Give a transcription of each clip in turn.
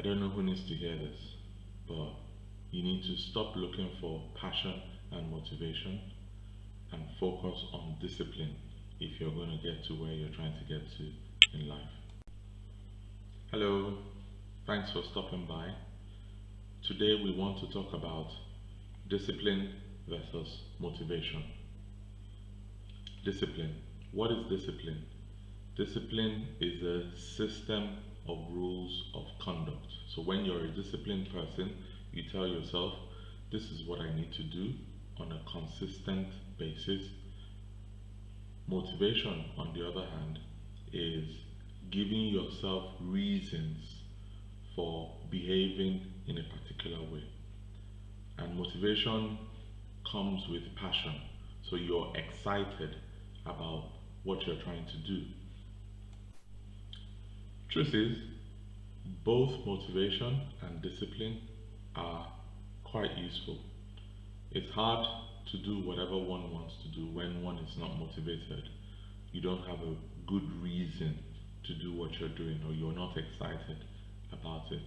don't know who needs to hear this, but you need to stop looking for passion and motivation and focus on discipline if you're going to get to where you're trying to get to in life. Hello, thanks for stopping by. Today we want to talk about discipline versus motivation. Discipline. What is discipline? Discipline is a system of rules of conduct. So when you're a disciplined person, you tell yourself, this is what I need to do on a consistent basis. Motivation, on the other hand, is giving yourself reasons for behaving in a particular way. And motivation comes with passion. So you're excited about what you're trying to do. Truth is, both motivation and discipline are quite useful. It's hard to do whatever one wants to do when one is not motivated. You don't have a good reason to do what you're doing, or you're not excited about it.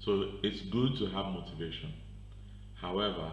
So it's good to have motivation. However,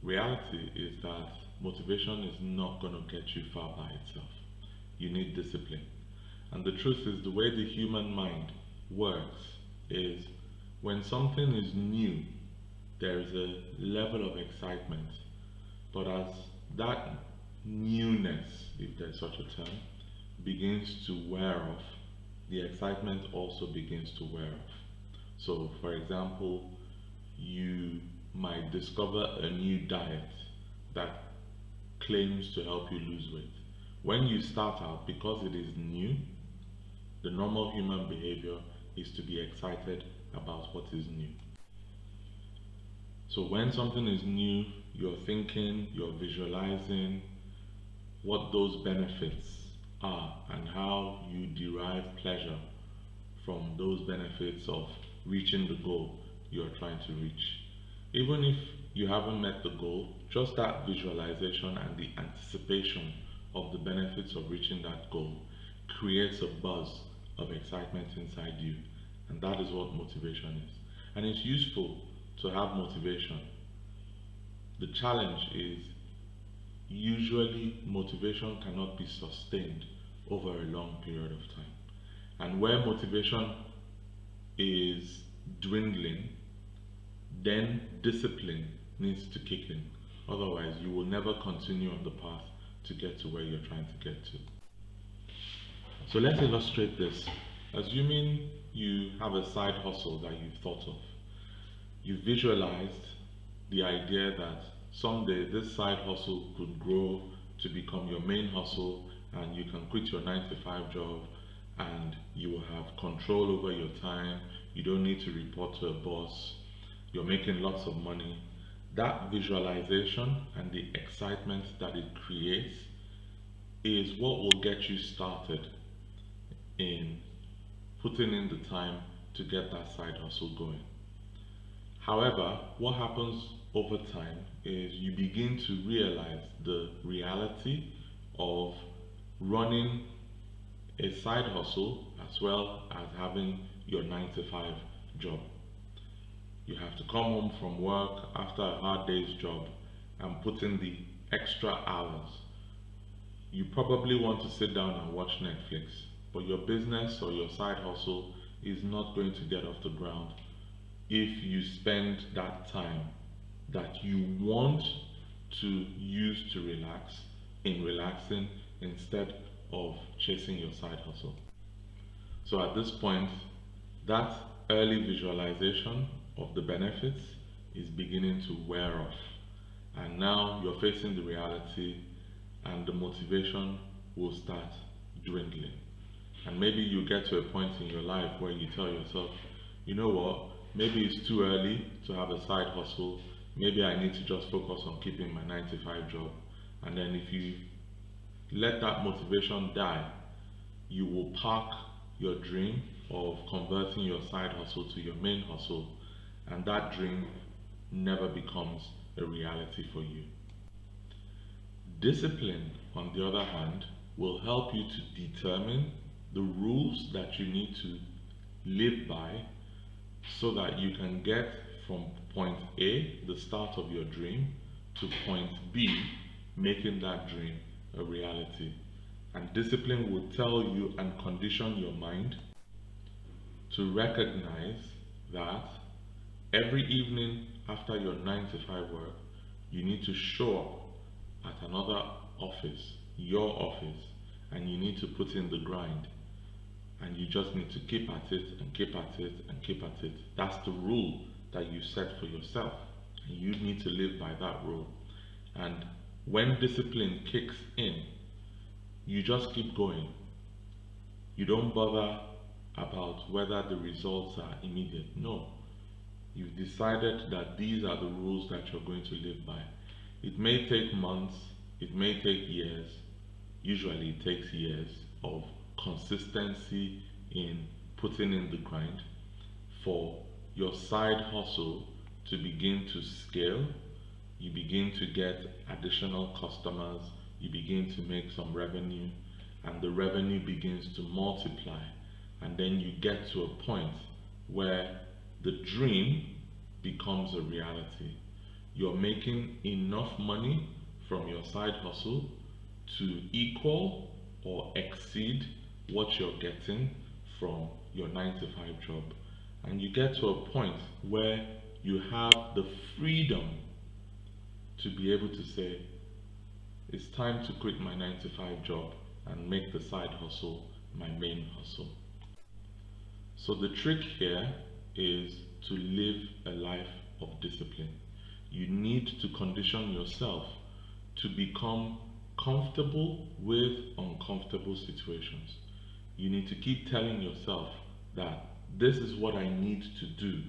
reality is that motivation is not going to get you far by itself. You need discipline. And the truth is, the way the human mind works is when something is new, there is a level of excitement. But as that newness, if there's such a term, begins to wear off, the excitement also begins to wear off. So, for example, you might discover a new diet that claims to help you lose weight. When you start out, because it is new, the normal human behavior is to be excited about what is new. So when something is new, you're thinking, you're visualizing what those benefits are and how you derive pleasure from those benefits of reaching the goal you're trying to reach. Even if you haven't met the goal, just that visualization and the anticipation of the benefits of reaching that goal creates a buzz of excitement inside you, and that is what motivation is. And it's useful to have motivation. The challenge is usually motivation cannot be sustained over a long period of time. And where motivation is dwindling, then discipline needs to kick in. Otherwise, you will never continue on the path to get to where you're trying to get to. So let's illustrate this. Assuming you have a side hustle that you've thought of, you visualized the idea that someday this side hustle could grow to become your main hustle, and you can quit your 9 to 5 job and you will have control over your time. You don't need to report to a boss. You're making lots of money. That visualization and the excitement that it creates is what will get you started in putting in the time to get that side hustle going. However, what happens over time is you begin to realize the reality of running a side hustle as well as having your 9 to 5 job. You have to come home from work after a hard day's job and put in the extra hours. You probably want to sit down and watch Netflix, but your business or your side hustle is not going to get off the ground if you spend that time that you want to use to relax in relaxing instead of chasing your side hustle. So at this point, that early visualization of the benefits is beginning to wear off, and now you're facing the reality and the motivation will start dwindling. And maybe you get to a point in your life where you tell yourself, you know what, maybe it's too early to have a side hustle. Maybe I need to just focus on keeping my 9 to 5 job. And then if you let that motivation die, you will park your dream of converting your side hustle to your main hustle, and that dream never becomes a reality for you. Discipline, on the other hand, will help you to determine the rules that you need to live by so that you can get from point A, the start of your dream, to point B, making that dream a reality. And discipline will tell you and condition your mind to recognize that every evening after your 9 to 5 work, you need to show up at another office, your office, and you need to put in the grind. And you just need to keep at it and keep at it and keep at it. That's the rule that you set for yourself. And you need to live by that rule. And when discipline kicks in, you just keep going. You don't bother about whether the results are immediate. No. You've decided that these are the rules that you're going to live by. It may take months, it may take years. Usually it takes years of consistency in putting in the grind for your side hustle to begin to scale. You begin to get additional customers, you begin to make some revenue, and the revenue begins to multiply. And then you get to a point where the dream becomes a reality. You're making enough money from your side hustle to equal or exceed what you're getting from your 9 to 5 job. And you get to a point where you have the freedom to be able to say, it's time to quit my 9 to 5 job and make the side hustle my main hustle. So the trick here is to live a life of discipline. You need to condition yourself to become comfortable with uncomfortable situations. You need to keep telling yourself that this is what I need to do,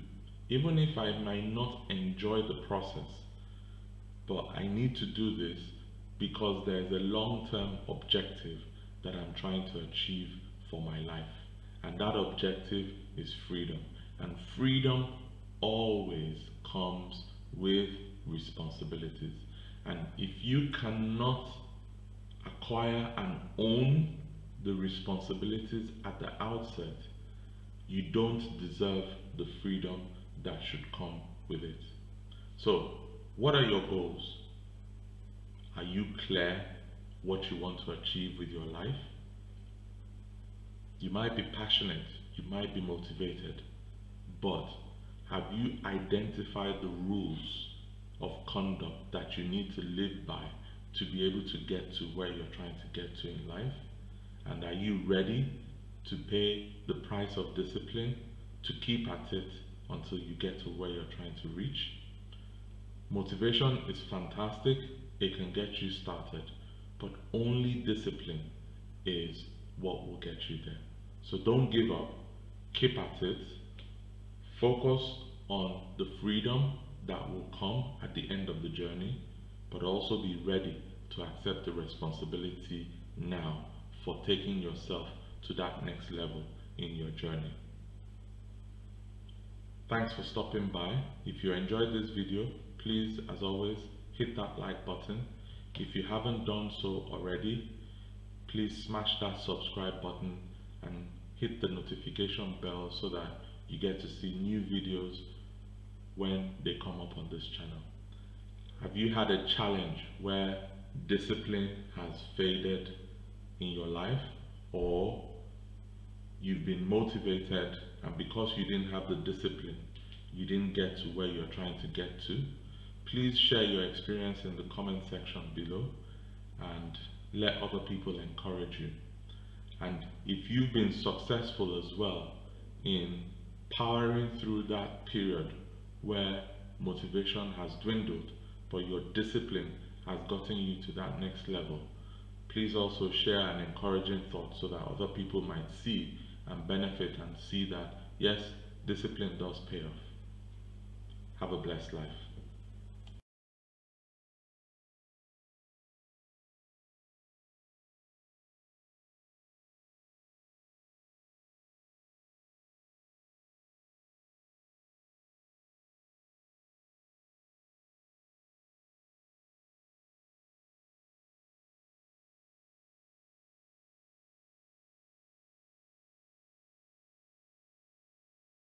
even if I might not enjoy the process, but I need to do this because there's a long-term objective that I'm trying to achieve for my life. And that objective is freedom. And freedom always comes with responsibilities. And if you cannot acquire and own the responsibilities at the outset, you don't deserve the freedom that should come with it. So, what are your goals? Are you clear what you want to achieve with your life? You might be passionate, you might be motivated, but have you identified the rules of conduct that you need to live by to be able to get to where you're trying to get to in life? And are you ready to pay the price of discipline to keep at it until you get to where you're trying to reach? Motivation is fantastic, it can get you started, but only discipline is what will get you there. So don't give up, keep at it, focus on the freedom that will come at the end of the journey, but also be ready to accept the responsibility now for taking yourself to that next level in your journey. Thanks for stopping by. If you enjoyed this video, please, as always, hit that like button. If you haven't done so already, please smash that subscribe button and hit the notification bell so that you get to see new videos when they come up on this channel. Have you had a challenge where discipline has faded in your life, or you've been motivated and because you didn't have the discipline, you didn't get to where you're trying to get to? Please share your experience in the comment section below and let other people encourage you. And if you've been successful as well in powering through that period where motivation has dwindled but your discipline has gotten you to that next level, please also share an encouraging thought so that other people might see and benefit and see that yes, discipline does pay off. Have a blessed life.